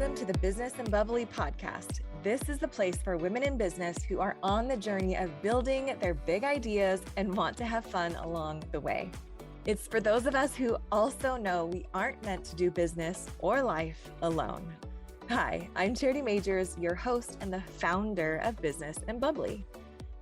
Welcome to the Business and Bubbly podcast. This is the place for women in business who are on the journey of building their big ideas and want to have fun along the way. It's for those of us who also know we aren't meant to do business or life alone. Hi, I'm Charity Majors, your host and the founder of Business and Bubbly.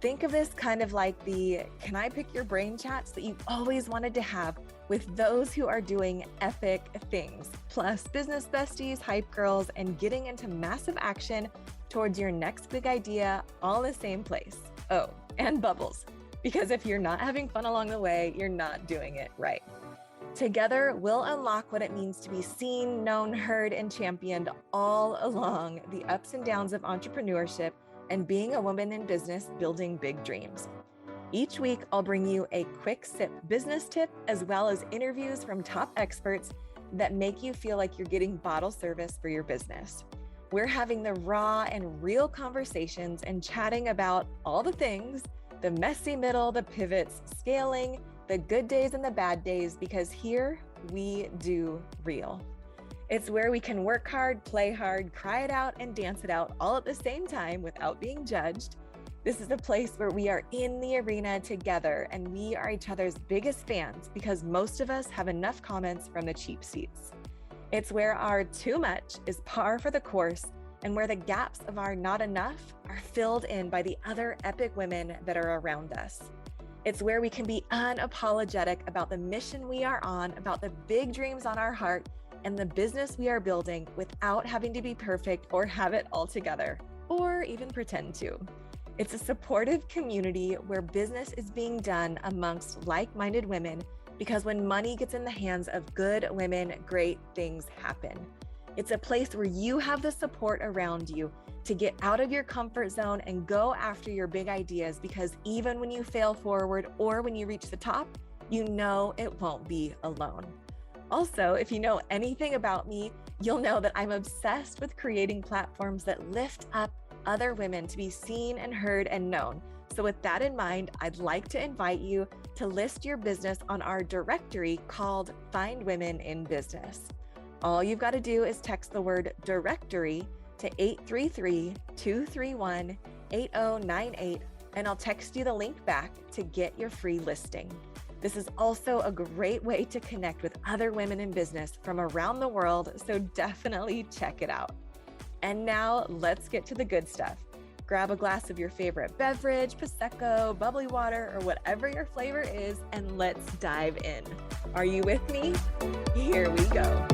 Think of this kind of like the can I pick your brain chats that you've always wanted to have with those who are doing epic things, plus business besties, hype girls, and getting into massive action towards your next big idea all in the same place. Oh, and bubbles, because if you're not having fun along the way, you're not doing it right. Together, we'll unlock what it means to be seen, known, heard, and championed all along the ups and downs of entrepreneurship and being a woman in business building big dreams. Each week, I'll bring you a quick sip business tip as well as interviews from top experts that make you feel like you're getting bottle service for your business. We're having the raw and real conversations and chatting about all the things, the messy middle, the pivots, scaling, the good days and the bad days, because here we do real. It's where we can work hard, play hard, cry it out, and dance it out all at the same time without being judged. This is a place where we are in the arena together and we are each other's biggest fans because most of us have enough comments from the cheap seats. It's where our too much is par for the course and where the gaps of our not enough are filled in by the other epic women that are around us. It's where we can be unapologetic about the mission we are on, about the big dreams on our heart, and the business we are building without having to be perfect or have it all together, or even pretend to. It's a supportive community where business is being done amongst like-minded women because when money gets in the hands of good women, great things happen. It's a place where you have the support around you to get out of your comfort zone and go after your big ideas because even when you fail forward or when you reach the top, you know it won't be alone. Also, if you know anything about me, you'll know that I'm obsessed with creating platforms that lift up other women to be seen and heard and known. So with that in mind, I'd like to invite you to list your business on our directory called Find Women in Business. All you've got to do is text the word directory to 833-231-8098, and I'll text you the link back to get your free listing. This is also a great way to connect with other women in business from around the world, so definitely check it out. And now let's get to the good stuff. Grab a glass of your favorite beverage, Prosecco, bubbly water, or whatever your flavor is, and let's dive in. Are you with me? Here we go.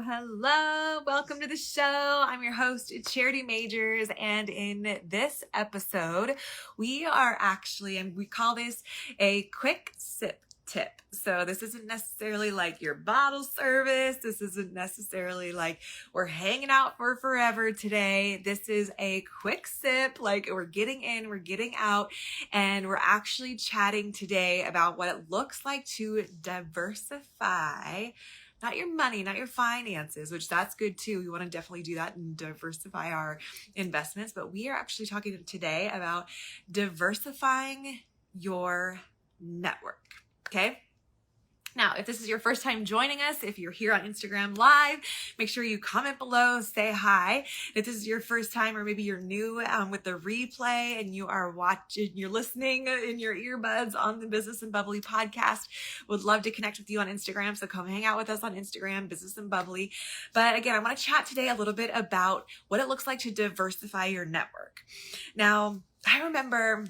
Hello. Welcome to the show. I'm your host, Charity Majors. And in this episode, we are actually, and we call this a quick sip tip. So this isn't necessarily like your bottle service. This isn't necessarily like we're hanging out for forever today. This is a quick sip, like we're getting in, we're getting out, and we're actually chatting today about what it looks like to diversify. Not your money, not your finances, which that's good too. We want to definitely do that and diversify our investments. But we are actually talking today about diversifying your network. Okay. Now, if this is your first time joining us, if you're here on Instagram Live, make sure you comment below, say hi. If this is your first time or maybe you're new with the replay and you are watching, you're listening in your earbuds on the Business and Bubbly podcast, would love to connect with you on Instagram. So come hang out with us on Instagram, Business and Bubbly. But again, I want to chat today a little bit about what it looks like to diversify your network. Now, I remember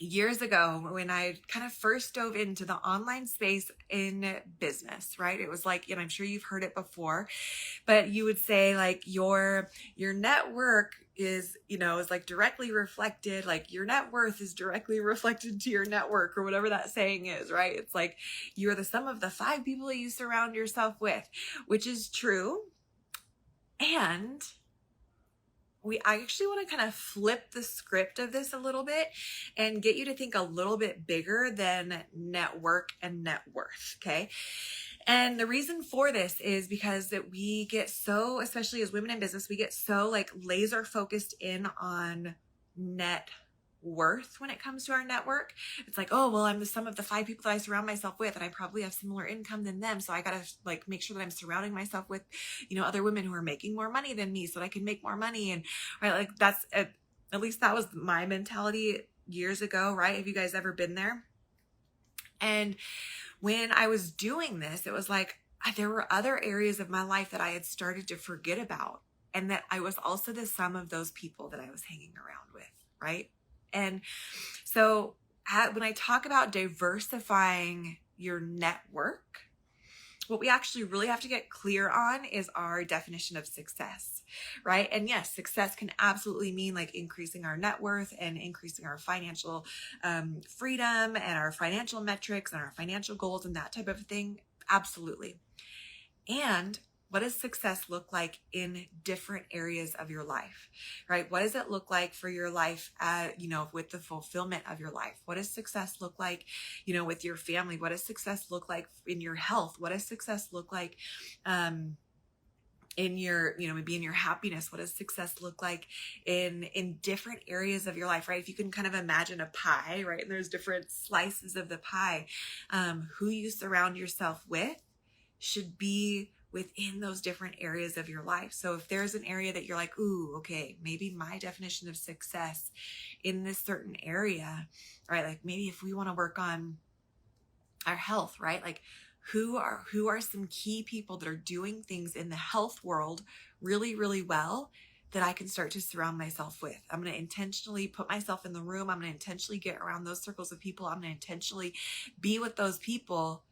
years ago when I kind of first dove into the online space in business, right? It was like, and I'm sure you've heard it before, but you would say like your network is, is like directly reflected, like your net worth is directly reflected to your network or whatever that saying is, right? It's like you're the sum of the 5 people that you surround yourself with, which is true. And I actually want to kind of flip the script of this a little bit and get you to think a little bit bigger than network and net worth. Okay. And the reason for this is because that we get so, especially as women in business, we get so like laser focused in on net worth when it comes to our network. It's like, oh, well, I'm the sum of the 5 people that I surround myself with, and I probably have similar income than them. So I got to like make sure that I'm surrounding myself with, other women who are making more money than me so that I can make more money. And right, like that's at least that was my mentality years ago, right? Have you guys ever been there? And when I was doing this, it was like there were other areas of my life that I had started to forget about, and that I was also the sum of those people that I was hanging around with, right? And so when I talk about diversifying your network, what we actually really have to get clear on is our definition of success, right? And yes, success can absolutely mean like increasing our net worth and increasing our financial freedom and our financial metrics and our financial goals and that type of thing. Absolutely. And what does success look like in different areas of your life, right? What does it look like for your life, with the fulfillment of your life? What does success look like, with your family? What does success look like in your health? What does success look like in your, maybe in your happiness? What does success look like in different areas of your life, right? If you can kind of imagine a pie, right? And there's different slices of the pie. Who you surround yourself with should be within those different areas of your life. So if there's an area that you're like, ooh, okay, maybe my definition of success in this certain area, right? Like maybe if we want to work on our health, right? Like who are some key people that are doing things in the health world really, really well that I can start to surround myself with? I'm going to intentionally put myself in the room. I'm going to intentionally get around those circles of people. I'm going to intentionally be with those people,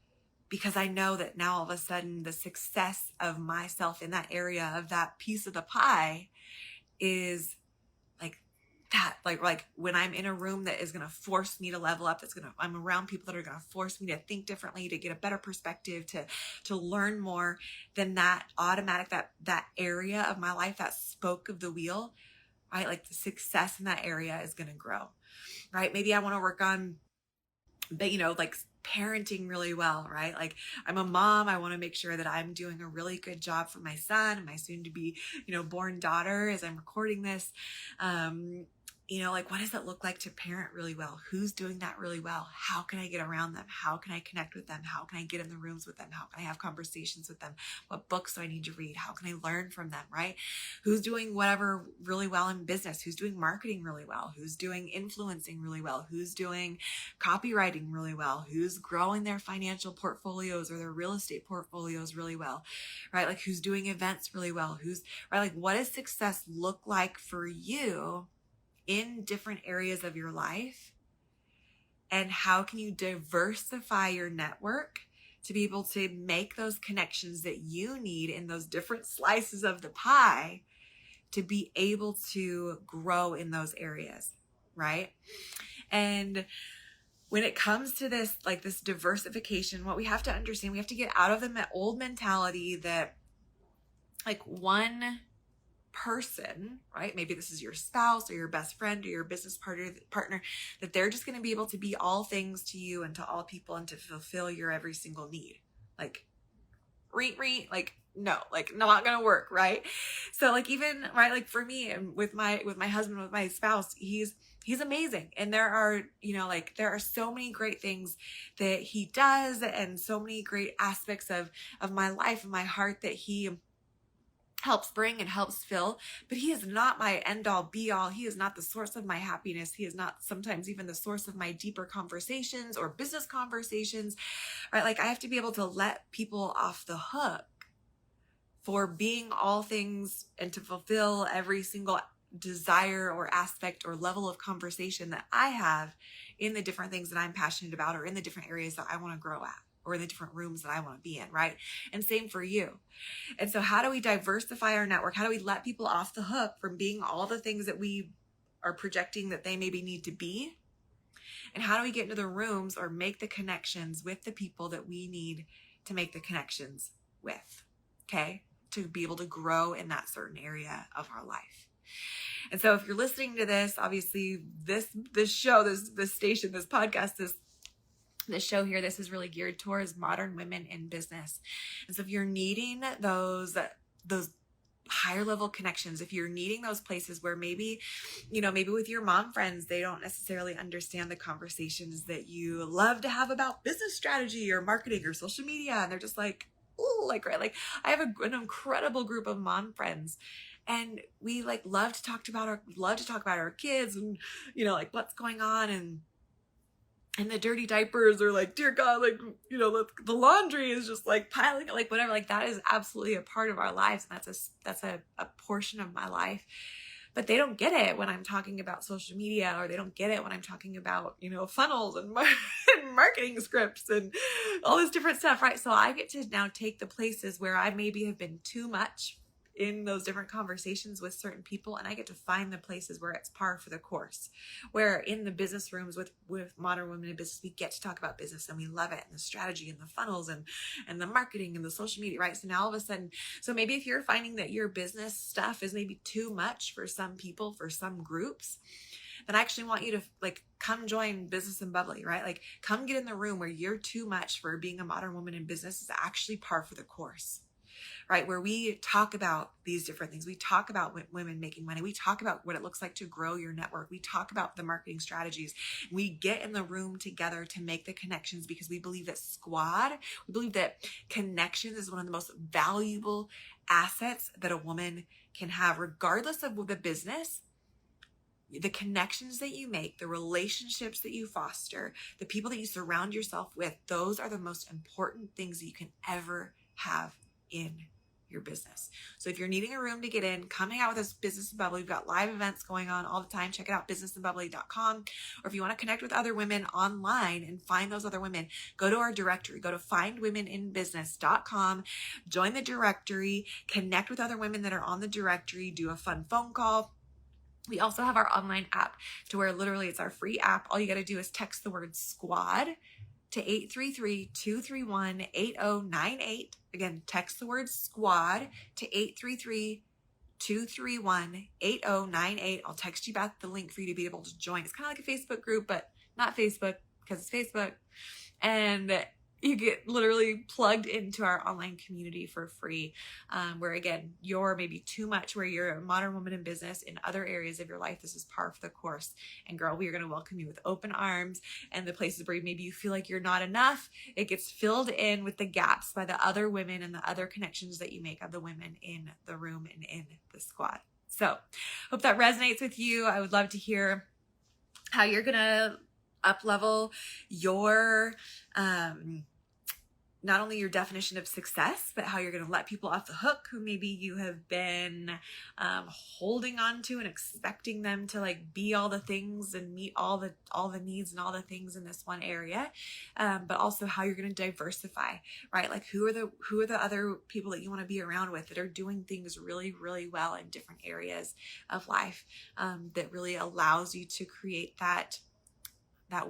because I know that now all of a sudden the success of myself in that area of that piece of the pie is like that, like when I'm in a room that is going to force me to level up, I'm around people that are going to force me to think differently, to get a better perspective, to learn more, then that automatic, that area of my life, that spoke of the wheel, right? Like the success in that area is going to grow, right? Maybe I want to work on, like parenting really well, right? Like I'm a mom. I want to make sure that I'm doing a really good job for my son and my soon to be, born daughter as I'm recording this. Like what does it look like to parent really well? Who's doing that really well? How can I get around them? How can I connect with them? How can I get in the rooms with them? How can I have conversations with them? What books do I need to read? How can I learn from them, right? Who's doing whatever really well in business? Who's doing marketing really well? Who's doing influencing really well? Who's doing copywriting really well? Who's growing their financial portfolios or their real estate portfolios really well, right? Like who's doing events really well? Right? Like what does success look like for you in different areas of your life? And how can you diversify your network to be able to make those connections that you need in those different slices of the pie to be able to grow in those areas, right? And when it comes to this, like this diversification, what we have to understand, we have to get out of the old mentality that like one person, right? Maybe this is your spouse or your best friend or your business partner, that they're just going to be able to be all things to you and to all people and to fulfill your every single need. Like, like, no, like not going to work, right? So like even, right, like for me and with my husband, with my spouse, he's amazing. And there are, there are so many great things that he does and so many great aspects of my life and my heart that he helps bring and helps fill, but he is not my end all be all. He is not the source of my happiness. He is not sometimes even the source of my deeper conversations or business conversations, right? Like I have to be able to let people off the hook for being all things and to fulfill every single desire or aspect or level of conversation that I have in the different things that I'm passionate about or in the different areas that I want to grow at, or in the different rooms that I want to be in, right? And same for you. And so how do we diversify our network? How do we let people off the hook from being all the things that we are projecting that they maybe need to be? And how do we get into the rooms or make the connections with the people that we need to make the connections with, okay? To be able to grow in that certain area of our life. And so if you're listening to this, obviously this show, this station, this podcast, this the show here, this is really geared towards modern women in business. And so if you're needing those higher level connections, if you're needing those places where maybe with your mom friends, they don't necessarily understand the conversations that you love to have about business strategy or marketing or social media. And they're just like, oh, right. I have an incredible group of mom friends, and we love to talk about our kids and, what's going on and the dirty diapers, or dear God, the laundry is just piling, whatever, that is absolutely a part of our lives. And that's a portion of my life, but they don't get it when I'm talking about social media, or they don't get it when I'm talking about, funnels and marketing scripts and all this different stuff. Right. So I get to now take the places where I maybe have been too much in those different conversations with certain people, and I get to find the places where it's par for the course, where in the business rooms with modern women in business, we get to talk about business and we love it, and the strategy and the funnels and the marketing and the social media, right? So now all of a sudden, so maybe if you're finding that your business stuff is maybe too much for some people, for some groups, then I actually want you to come join Business and Bubbly, right? Come get in the room where you're too much for being a modern woman in business is actually par for the course. Right? Where we talk about these different things. We talk about women making money. We talk about what it looks like to grow your network. We talk about the marketing strategies. We get in the room together to make the connections, because we believe that we believe that connections is one of the most valuable assets that a woman can have, regardless of the business. The connections that you make, the relationships that you foster, the people that you surround yourself with, those are the most important things that you can ever have in your business. So if you're needing a room to get in, come hang out with us, Business and Bubbly. We've got live events going on all the time. Check it out, businessandbubbly.com. Or if you want to connect with other women online and find those other women, go to our directory. Go to findwomeninbusiness.com, join the directory, connect with other women that are on the directory, do a fun phone call. We also have our online app, to where literally it's our free app. All you got to do is text the word squad to 833-231-8098. Again, text the word squad to 833-231-8098. I'll text you back the link for you to be able to join. It's kind of like a Facebook group, but not Facebook, because it's Facebook. And you get literally plugged into our online community for free, where again, you're maybe too much, where you're a modern woman in business in other areas of your life. This is par for the course. And girl, we are going to welcome you with open arms. And the places where maybe you feel like you're not enough, it gets filled in with the gaps by the other women and the other connections that you make of the women in the room and in the squad. So hope that resonates with you. I would love to hear how you're going to up-level your, not only your definition of success, but how you're going to let people off the hook who maybe you have been holding on to and expecting them to be all the things and meet all the needs and all the things in this one area, but also how you're going to diversify, right? Who are the other people that you want to be around with that are doing things really, really well in different areas of life, that really allows you to create that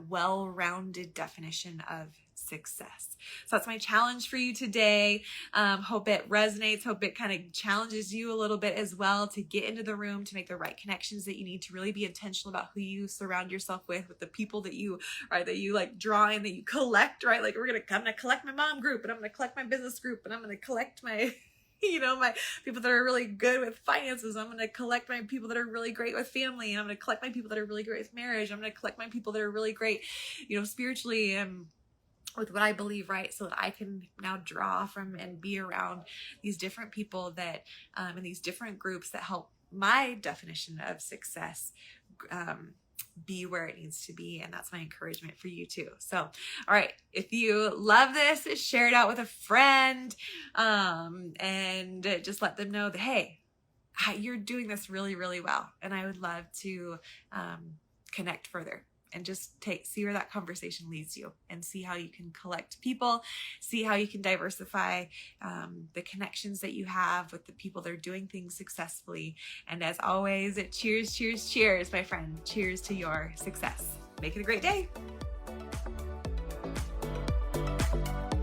well-rounded definition of success. So that's my challenge for you today. Hope it resonates. Hope it kind of challenges you a little bit as well to get into the room, to make the right connections that you need, to really be intentional about who you surround yourself with the people that you draw in, that you collect, right? I'm going to collect my mom group, and I'm going to collect my business group, and I'm going to collect my my people that are really good with finances. I'm going to collect my people that are really great with family. And I'm going to collect my people that are really great with marriage. I'm going to collect my people that are really great, spiritually and with what I believe, right? So that I can now draw from and be around these different people that, and these different groups that help my definition of success, be where it needs to be. And that's my encouragement for you too. So, all right. If you love this, share it out with a friend, and just let them know that, hey, you're doing this really, really well. And I would love to, connect further and just see where that conversation leads you, and see how you can collect people, see how you can diversify the connections that you have with the people that are doing things successfully. And as always, cheers, cheers, cheers, my friend. Cheers to your success. Make it a great day.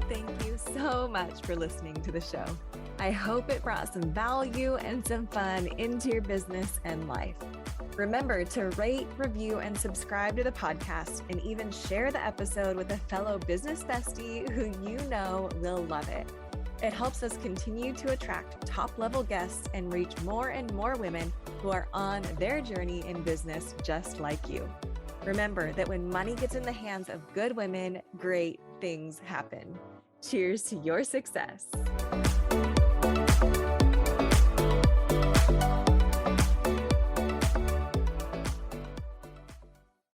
Thank you so much for listening to the show. I hope it brought some value and some fun into your business and life. Remember to rate, review, and subscribe to the podcast, and even share the episode with a fellow business bestie who you know will love it. It helps us continue to attract top-level guests and reach more and more women who are on their journey in business just like you. Remember that when money gets in the hands of good women, great things happen. Cheers to your success.